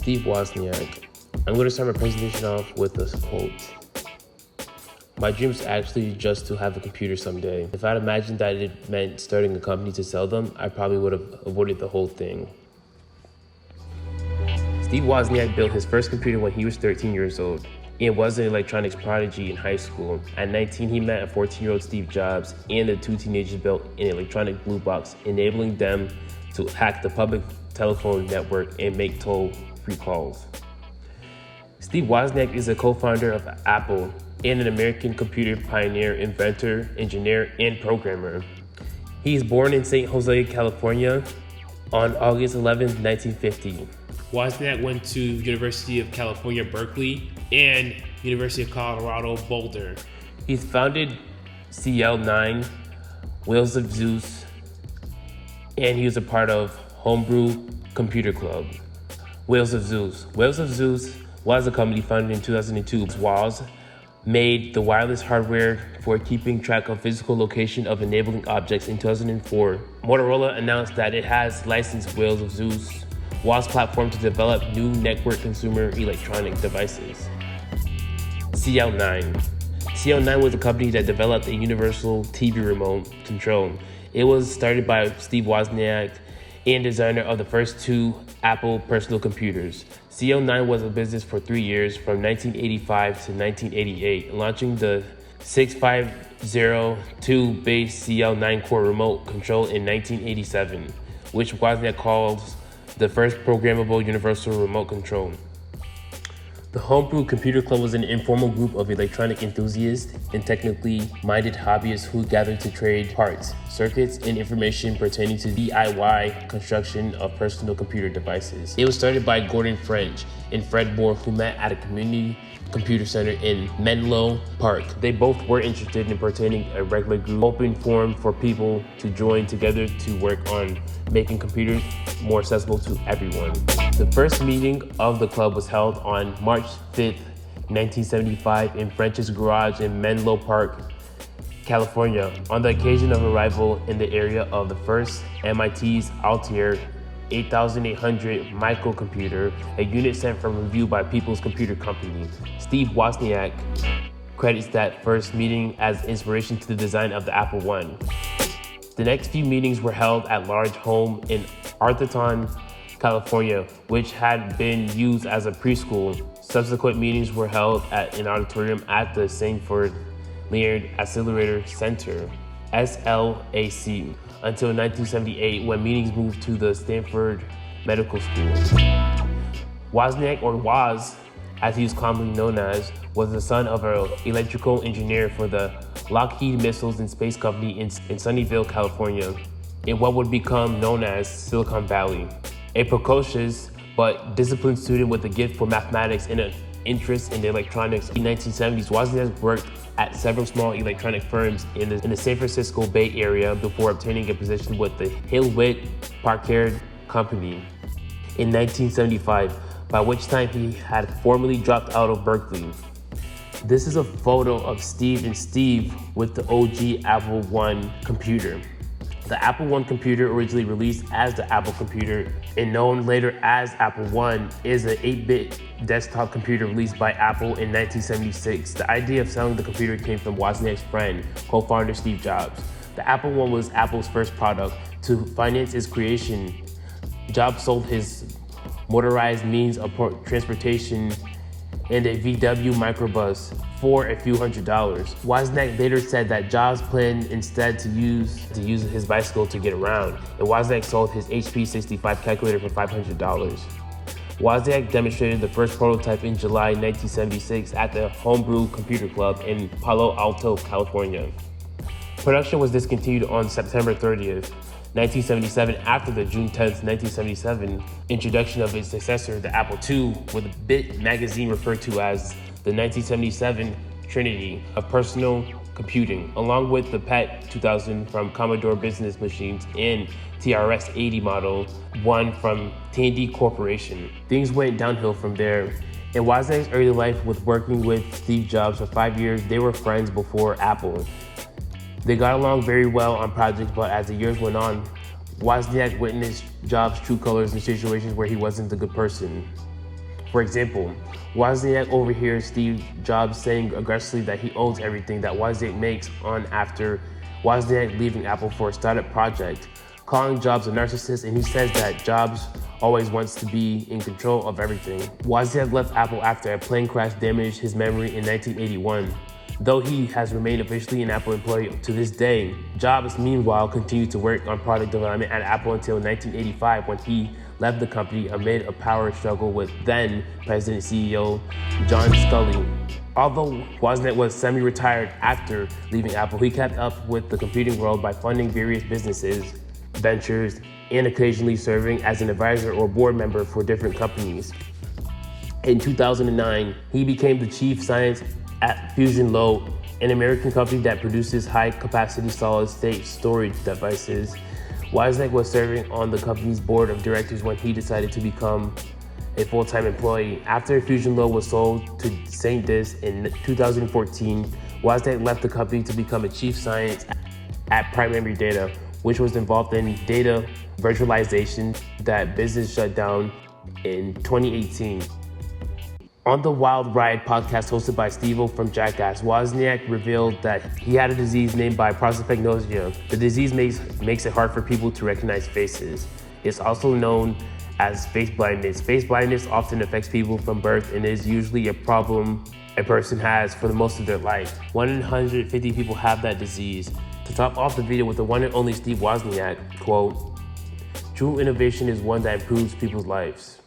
Steve Wozniak. I'm going to start my presentation off with this quote. My dream is actually just to have a computer someday. If I'd imagined that it meant starting a company to sell them, I probably would have avoided the whole thing. Steve Wozniak built his first computer when he was 13 years old. and was an electronics prodigy in high school. At 19, he met a 14-year-old Steve Jobs, and the two teenagers built an electronic blue box, enabling them to hack the public telephone network and make toll-free calls. Steve Wozniak is a co-founder of Apple and an American computer pioneer, inventor, engineer, and programmer. He is born in San Jose, California on August 11, 1950. Wozniak went to University of California, Berkeley, and University of Colorado, Boulder. He's founded CL9, Wheels of Zeus, and he was a part of Homebrew Computer Club. Wheels of Zeus. Wheels of Zeus was a company founded in 2002. Woz made the wireless hardware for keeping track of physical location of enabling objects in 2004. Motorola announced that it has licensed Wheels of Zeus, Woz platform, to develop new network consumer electronic devices. CL9. CL9 was a company that developed a universal TV remote control. It was started by Steve Wozniak and designer of the first two Apple personal computers. CL9 was in business for 3 years, from 1985 to 1988, launching the 6502-based CL9 core remote control in 1987, which Wozniak calls the first programmable universal remote control. The Homebrew Computer Club was an informal group of electronic enthusiasts and technically minded hobbyists who gathered to trade parts, circuits, and information pertaining to DIY construction of personal computer devices. It was started by Gordon French and Fred Moore, who met at a community computer center in Menlo Park. They both were interested in pertaining a regular group, open forum for people to join together to work on making computers more accessible to everyone. The first meeting of the club was held on March 5th, 1975 in French's garage in Menlo Park, California, on the occasion of arrival in the area of the first MIT's Altair 8800 microcomputer, a unit sent from review by People's Computer Company. Steve Wozniak credits that first meeting as inspiration to the design of the Apple I. The next few meetings were held at Large Home in Atherton, California, which had been used as a preschool. Subsequent meetings were held at an auditorium at the Sanford Leonard Accelerator Center, SLAC, until 1978, when meetings moved to the Stanford Medical School. Wozniak, or Woz, as he was commonly known as, was the son of an electrical engineer for the Lockheed Missiles and Space Company in Sunnyvale, California, in what would become known as Silicon Valley. A precocious but disciplined student with a gift for mathematics and an interest in electronics. In the 1970s, Wozniak worked at several small electronic firms in the San Francisco Bay Area before obtaining a position with the Hewlett-Packard Company in 1975, by which time he had formally dropped out of Berkeley. This is a photo of Steve and Steve with the OG Apple I computer. The Apple I computer, originally released as the Apple computer and known later as Apple I, is an 8-bit desktop computer released by Apple in 1976. The idea of selling the computer came from Wozniak's friend, co-founder Steve Jobs. The Apple I was Apple's first product. To finance its creation, Jobs sold his motorized means of transportation and a VW microbus for a few $100s. Wozniak later said that Jobs planned instead to use his bicycle to get around, and Wozniak sold his HP 65 calculator for $500. Wozniak demonstrated the first prototype in July 1976 at the Homebrew Computer Club in Palo Alto, California. Production was discontinued on September 30th, 1977, after the June 10th, 1977 introduction of its successor, the Apple II, with Bit magazine referred to as the 1977 Trinity of personal computing, along with the PET 2000 from Commodore Business Machines and TRS-80 Model 1 from Tandy Corporation. Things went downhill from there. In Wozniak's early life with working with Steve Jobs for 5 years, they were friends before Apple. They got along very well on projects, but as the years went on, Wozniak witnessed Jobs' true colors in situations where he wasn't the good person. For example, Wozniak overhears Steve Jobs saying aggressively that he owns everything that Wozniak makes on after Wozniak leaving Apple for a startup project, calling Jobs a narcissist, and he says that Jobs always wants to be in control of everything. Wozniak left Apple after a plane crash damaged his memory in 1981. Though he has remained officially an Apple employee to this day, Jobs meanwhile continued to work on product development at Apple until 1985 when he left the company amid a power struggle with then President CEO John Sculley. Although Wozniak was semi-retired after leaving Apple, he kept up with the computing world by funding various businesses, ventures, and occasionally serving as an advisor or board member for different companies. In 2009, he became the chief science at Fusion Low, an American company that produces high-capacity solid-state storage devices. Wozniak was serving on the company's board of directors when he decided to become a full-time employee. After Fusion Low was sold to SanDisk in 2014, Wozniak left the company to become a chief science at Primary Data, which was involved in data virtualization. That business shut down in 2018. On the Wild Ride podcast hosted by Steve-O from Jackass, Wozniak revealed that he had a disease named by prosopagnosia. The disease makes it hard for people to recognize faces. It's also known as face blindness. Face blindness often affects people from birth and is usually a problem a person has for the most of their life. 150 people have that disease. To top off the video with the one and only Steve Wozniak, quote, "True innovation is one that improves people's lives."